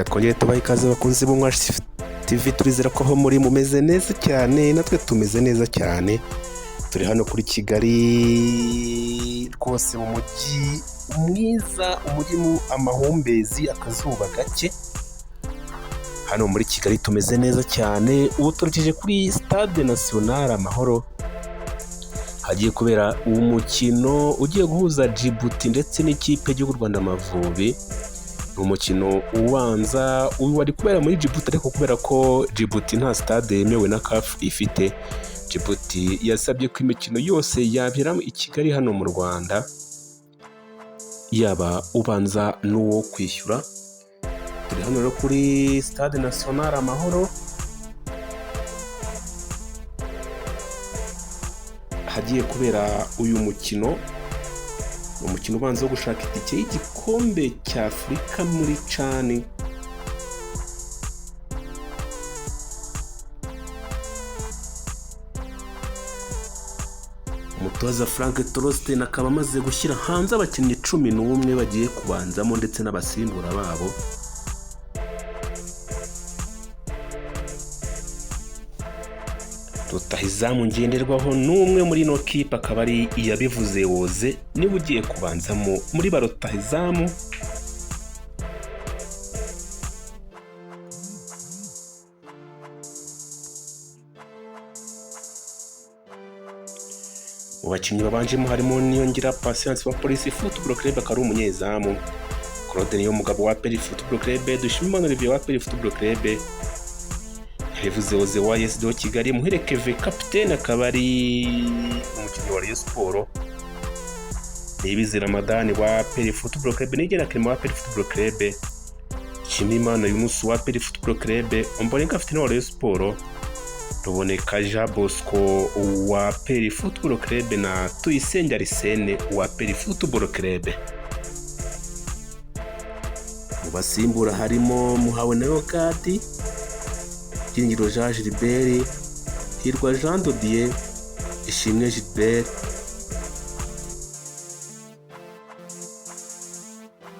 reka twongere tubahe ikaze bakunzi b'Umwashi TV, turizera ko aho muri mumeze neza cyane, natwe tumeze neza cyane. Turi hano kuri Kigali rwose mu mujyi mwiza, umurimo amahumbezi, akazuba gake. Hano muri Kigali tumeze neza cyane. Ubu turukije kuri Stade National Amahoro, hagiye kubera umukino ugiye guhuza Djibouti ndetse n'ikipe y'u Rwanda AMAVUBI. Umukino ubanza wari kubera muri Djibouti, ariko kubera ko Djibouti nta stade yemewe na CAF ifite, Djibouti yasabye ko imikino yose yabera i Kigali hano mu Rwanda, yaba ubanza n'uwo kwishyura. Turi hano rero kuri Stade National Amahoro, hagiye kubera uyu mukino. Umukino ubanza wo gushaka itike y'igikombe cya Afurika muri CHAN. Umutoza Frank Torsten akaba amaze gushyira hanze abakinnyi 11 bagiye kubanzamo ndetse n'abasimbura babo. Rutahizamu ngenderwaho n'umwe muri ino kipe akaba ari Iyabivuze Woze, niwe ugiye kubanzamo muri barutahizamu. Mu bakinnyi babanjemo harimo Niyongira Patience wa Police Football Club, akaba ari umunyezamu. Claude Niyomugabo wa APR Football Club, Dushimimana Olivier wa APR Football Club, Iyabivuze Woze wa AS Kigali, Muhire Keve kapitene akaba ari umukinnyi wa Rayon Sport, Niyibizi Ramadani wa APR Football Club, Nigena Clement wa APR Football Club, Nshimiyimana Yunus wa APR Football Club, Ombolenga kapitene wa Rayon Sport, Ruboneka Jean Bosco wa APR Football Club na Tuyisenge Arsene wa APR Football Club. Mu basimbura harimo Muhawenayo Kadi, Byiringiro Jean Gilbert, Hirwa Jean Dodier, Ishimwe Gilbert,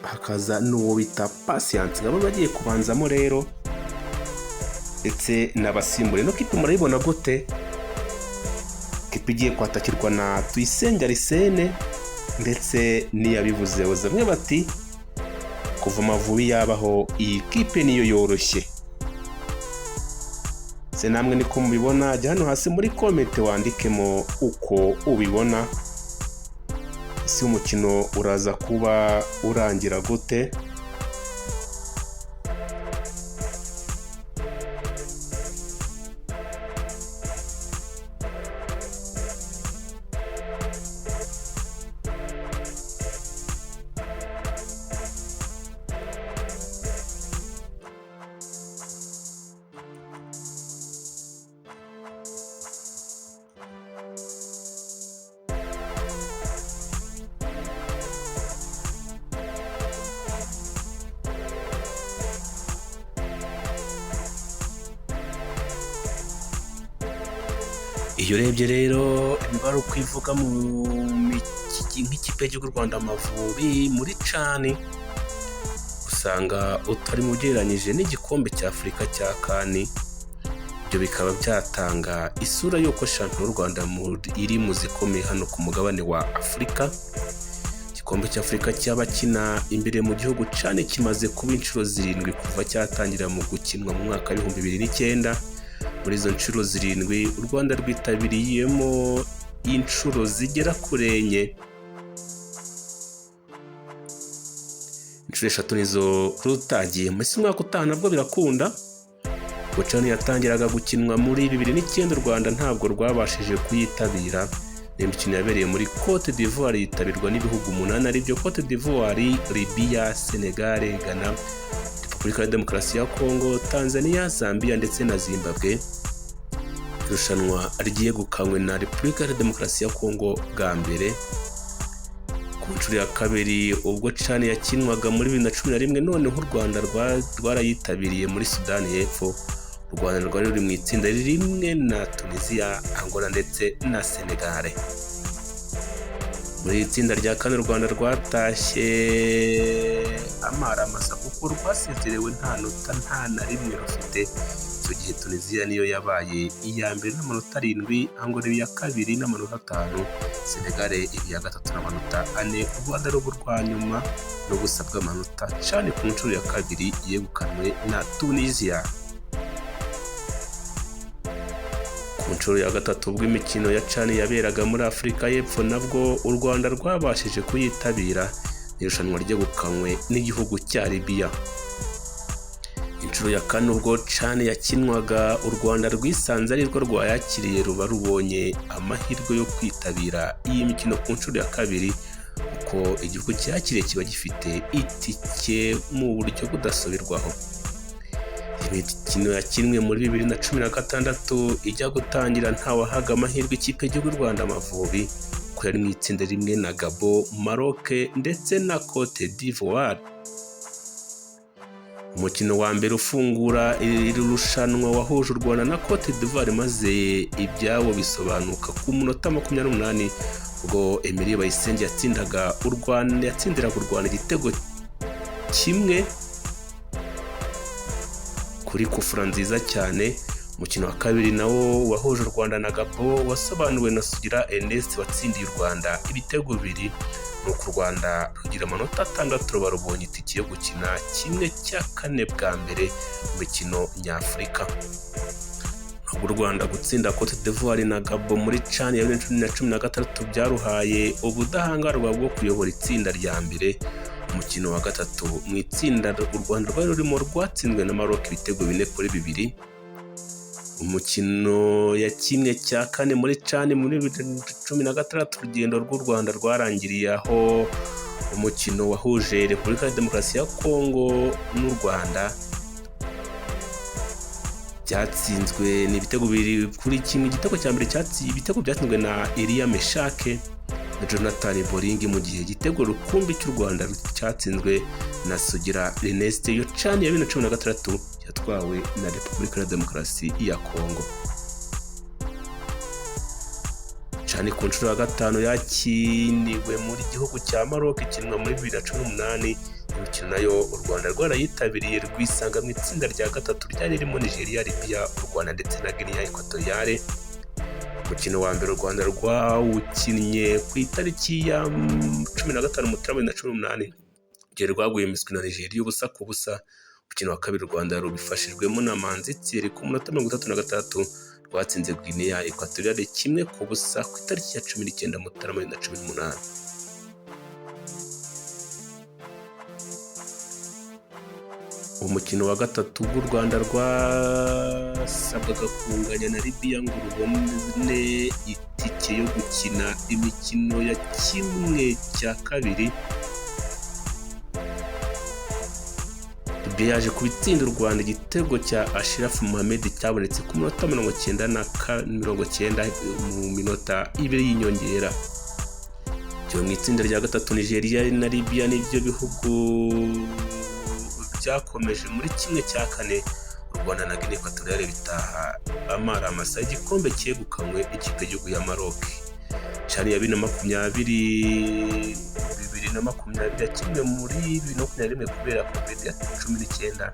hakaza n'uwo bita Patience. Ngabo bagiye kubanzamo rero ndetse n'abasimbure. No kipe murayibona gute? Kipe igiye kwatakirwa na Tuyisenge Arsene ndetse n'Iyabivuze Woze. Bamwe bati kuva AMAVUBI yabaho iyi kipe niyo yoroshye. Se namwe niko mubibona? Jya hano hasi muri comment wandikemo uko ubibona. Isi umukino uraza kuba urangira gute? Iyo urebye rero imibare uko ivuga mu nk'ikipe y'u Rwanda AMAVUBI muri CHAN, usanga utari mugereranyije n'igikombe cya Afurika cya CAN. Ibyo bikaba byatanga isura y'uko shampiyona y'u Rwanda iri mu zikomeye hano ku mugabane wa Afurika. Igikombe cya Afurika cy'abakina imbere mu gihugu CHAN kimaze kuba inshuro 7 kuva cyatangira mu gukinwa mu mwaka wa 2009. Muri izo nshuro 7 u Rwanda rwitabiriyemo inshuro zigera kuri 4. Inshuro 3 nizo rutagiye. Mu mwaka utaha nabwo birakunda. CHAN yatangiraga gukinwa muri 2009, u Rwanda ntabwo rwabashije kuyitabira. Imikino yabereye muri Cote d'Ivoire yitabirwa n'ibihugu 8 aribyo Cote d'Ivoire, Libya, Senegal, Ghana, Repubulika ya Demokarasi ya Kongo, Tanzania, Zambia ndetse na Zimbabwe. Irushanwa rigiye gukanywe na Repubulika ya Demokarasi ya Kongo bwa mbere ku nshuro ya kabiri ubwo CHAN yakinwaga muri 2011. Noneho u Rwanda rwarayitabiriye muri Sudani y'Epfo. U Rwanda rwari ruri mu itsinda rimwe na Tunisia, Angola ndetse na Senegal. muri itsinda rya kane u Rwanda rwatashye amaramasa kuko rwasezerewe nta nota nta na rimwe rufite. Icyo gihe Tunisia niyo yabaye iya mbere n'amanota 7, Angola iya kabiri n'amanota 5, Senegal iya gatatu n'amanota 4. U Rwanda rwo rwa nyuma no gusabwa amanota cyane ku nshuro ya kabiri yegukanwe na Tunisia. Ku nshuro ya gatatu ubwo imikino ya CHAN yaberaga muri Afurika y'Epfo nabwo u Rwanda rwabashije kuyitabira, irushanwa ryegukanywe n'igihugu cya Libya. Inshuro ya kane ubwo CHAN yakinwaga u Rwanda rwisanze ari rwo rwayakiriye ruba rubonye amahirwe yo kwitabira iyi mikino ku nshuro ya kabiri, kuko igihugu cyakiriye kiba gifite itike mu buryo budasubirwaho. Imikino yakinwe muri 2016 ijya gutangira ntawahaga amahirwe ikipe y'igihugu Rwanda AMAVUBI ko yari mu itsinda rimwe na Gabon, Maroc ndetse na Cote d'Ivoire. Umukino wa mbere ufungura iri rushanwa wahuje u Rwanda na Cote d'Ivoire maze ibyawo bisobanuka ku munota 28 ubwo Emery Bayisenge yatsindiraga u Rwanda igitego kimwe kuri kufura nziza cyane. Umukino wa kabiri nawo wahuje u Rwanda na Gabon wasobanuwe na Sugira Ernest watsindiye u Rwanda ibitego 2, nuko u Rwanda rugira amanota 6 ruba rubonye itike yo gukina ¼ bwa mbere mu mikino nyafurika. U Rwanda gutsinda Cote d'Ivoire na Gabon muri CHAN ya 2016 byaruhaye ubudahangarwa bwo kuyobora itsinda rya mbere. Umukino wa gatatu mu itsinda u Rwanda rwari rurimo rwatsinzwe na Maroc ibitego 4-2. Umukino ya kimwe cya kane muri CHAN muri 2016 urugendo rw'u Rwanda rwarangiriye aho umukino wahuje Repubulika ya Demokarasi ya Kongo n'u Rwanda byatsinzwe n'ibitego 2 kuri kimwe. Igitego cya mbere ibitego byatsinzwe na Elia Meshake na Jonathan Boringi, mu gihe igitego rukumbi cy'u Rwanda cyatsinzwe na Sugira Ernest. Iyo CHAN ya 2016 yatwawe na Repubulika ya Demokarasi ya Kongo. CHAN ku nshuro ya gatanu yakiniwe muri gihugu cya Maroc ikinwa muri 2018. Imikino nayo u Rwanda rwarayitabiriye rwisanga mu itsinda rya gatatu ryari ririmo Nigeria, Libya, u Rwanda ndetse na Guinea Equatoriale. Umukino wa mbere u Rwanda rwawukinnye ku itariki ya 15 Mutarama 2018 igihe rwaguye imiswi na Nigeria ubusa ku busa. Umukino wa kabiri u Rwanda rubifashijwemo na Manzi Thierry ku munota 33 rwatsinze Guinea Equatoriale 1-0 ku itariki ya 19 Mutarama 2018. Umukino wa gatatu bw'u Rwanda rwasabwaga kunganya na Libya ngo rubone itike yo gukina imikino ya ½ Libya yaje kubitsinda u Rwanda igitego cya Ashraf Mohamed cyabonetse ku munota 90 mu minota 2 y'inyongera. Cyo mu itsinda rya gatatu Nigeria na Libya n'ibyo bihugu byakomeje muri ¼ u Rwanda na Guinea Equatoriale bitaha amaramasa igikombe cyegukanywe ikipe y'igihugu ya Maroc. CHAN ya 2020 yakinwe muri 2021 kubera COVID-19.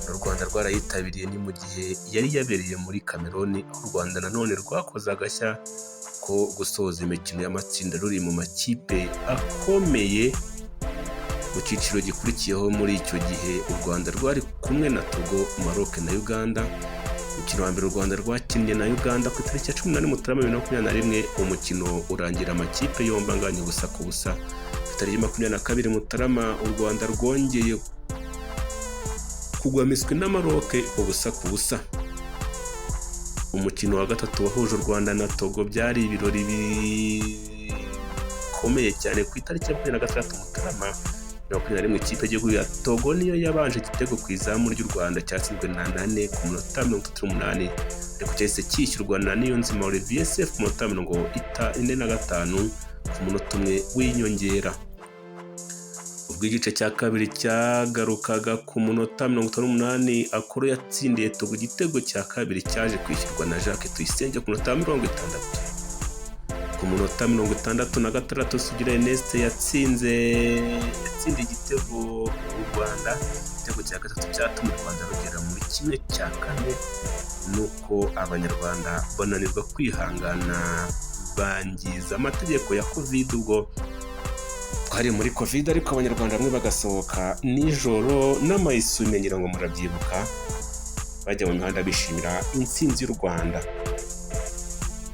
U Rwanda rwarayitabiriye ni mu gihe yari yabereye muri Cameroon, aho u Rwanda nanone rwakoze agashya ko gusoza imikino y'amatsinda ruri mu makipe akomeye mu cyiciro gikurikiyeho. Muri icyo gihe u Rwanda rwari kumwe na Togo, Maroc na Uganda. Umukino wa mbere u Rwanda rwakinnye na Uganda ku itariki ya 18 Mutarama 2021. Umukino urangira amakipe yombi anganya ubusa ku busa. Ku itariki 22 Mutarama u Rwanda rwongeye kugwa miswi na Maroc ubusa ku busa. Umukino wa gatatu wahuje u Rwanda na Togo byari ibirori bikomeye cyane. Ku itariki ya 26 Mutarama 2021 ikipe y'igihugu ya Togo niyo yabanje igitego ku izamu ry'u Rwanda cyatsinzwe na Nane ku munota 38, ariko cyahise cyishyurwa na Niyonzima Olivier Sefu ku munota 45 ku munota 1 w'inyongera. Ubwo igice cya kabiri cyagarukaga ku munota 58 Akoro yatsindiye Togo igitego cya kabiri cyaje kwishyurwa na Jacques Tuyisenge ku munota 60. ku munota 66 Sugira Ernest yatsindiye igitego u Rwanda, igitego cya gatatu cyatuma u Rwanda rugera muri kimwe cya kane, nuko abanyarwanda bananirwa kwihangana bangiza amategeko ya covid. Ubwo twari muri covid ariko abanyarwanda bamwe bagasohoka nijoro n'amayisume, ngira ngo murabyibuka, bajya mu mihanda bishimira intsinzi y'u Rwanda.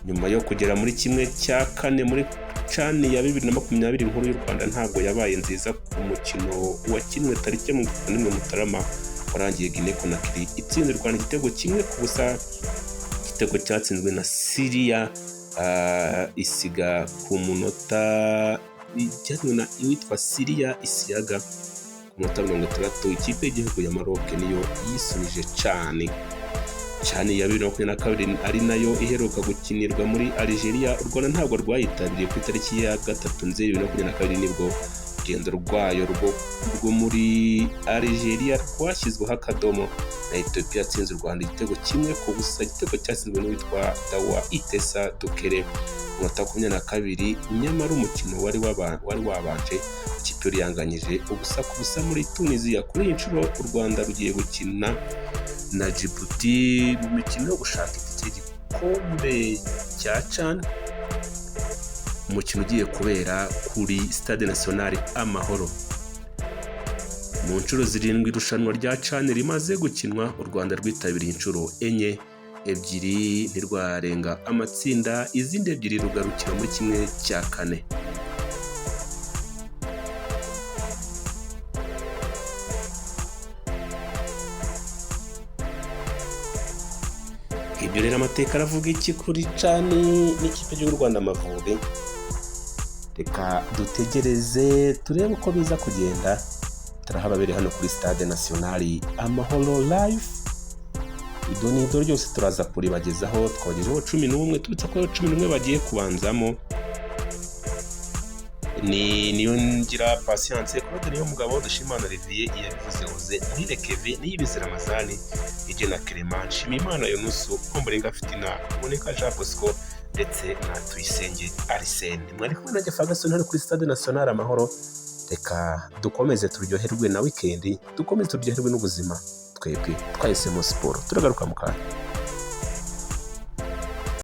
Nyuma yo kugera muri kimwe cya kane muri cani ya 2020, inkuru y'u Rwanda ntabwo yabaye nziza ku mukino wakinwe tariki 31 Mutarama warangiye Guinea Conakry itsinda u Rwanda igitego kimwe ku busa. Igitego cyatsinzwe na Syria isiga ku munota ijyana witwa Syria Isiaga ku munota 60. Ikipe y'igihugu ya Maroc niyo yisubije cyane ya 2022 ari nayo iheruka gukinirwa muri Algeria. U Rwanda ntabwo rwayitabiriye ku itariki ya 3 Nzeri 2022 nibwo urugendo rwayo rwo muri Algeria rwashyizweho akadomo na Ethiopia yatsinze u Rwanda igitego kimwe ku busa. Igitego cyatsinzwe n'uwitwa Dawa Itesa Dukere ku munota 22. Nyamara umukino wari wabanje ikipe yanganyije ubusa ku busa muri Tunisia. Kuri iyi nshuro u Rwanda rugiye gukina na Djibouti mu mikino yo gushaka itike y'igikombe cya CHAN, umukino ugiye kubera kuri Stade National Amahoro. Mu nshuro 7 irushanwa rya CHAN rimaze gukinwa, u Rwanda rwitabiriye inshuro 4, 2 ntirwarenga amatsinda, izindi 2 rugarukira muri kimwe cya kane. Ibyo rero amateka aravuga iki kuri CHAN n'ikipe y'u Rwanda Amavubi? Reka dutegereze turebe uko biza kugenda. Turahababere hano kuri Stade National Amahoro live. Idonido ryose turaza kuribagezaho, twagejeho 11, tubitsa ko 11 bagiye kubanzamo. Niyo ngira patience Claude niyo mugabo dushimana Olivier yabivuze hoze Nire Kevin niyibizira Ramazani ije na Clement Shimimana Yunusu Omborenga Fitina Monika Jean Bosco ndetse na Tuyisenge Arsene. Mwari kumwe na Ferguson hano kuri Stade National Amahoro. Reka dukomeze turyoherwe na weekend, dukomeze turyoherwe n'ubuzima twebwe twahisemo siporo. Turagaruka mu kanya.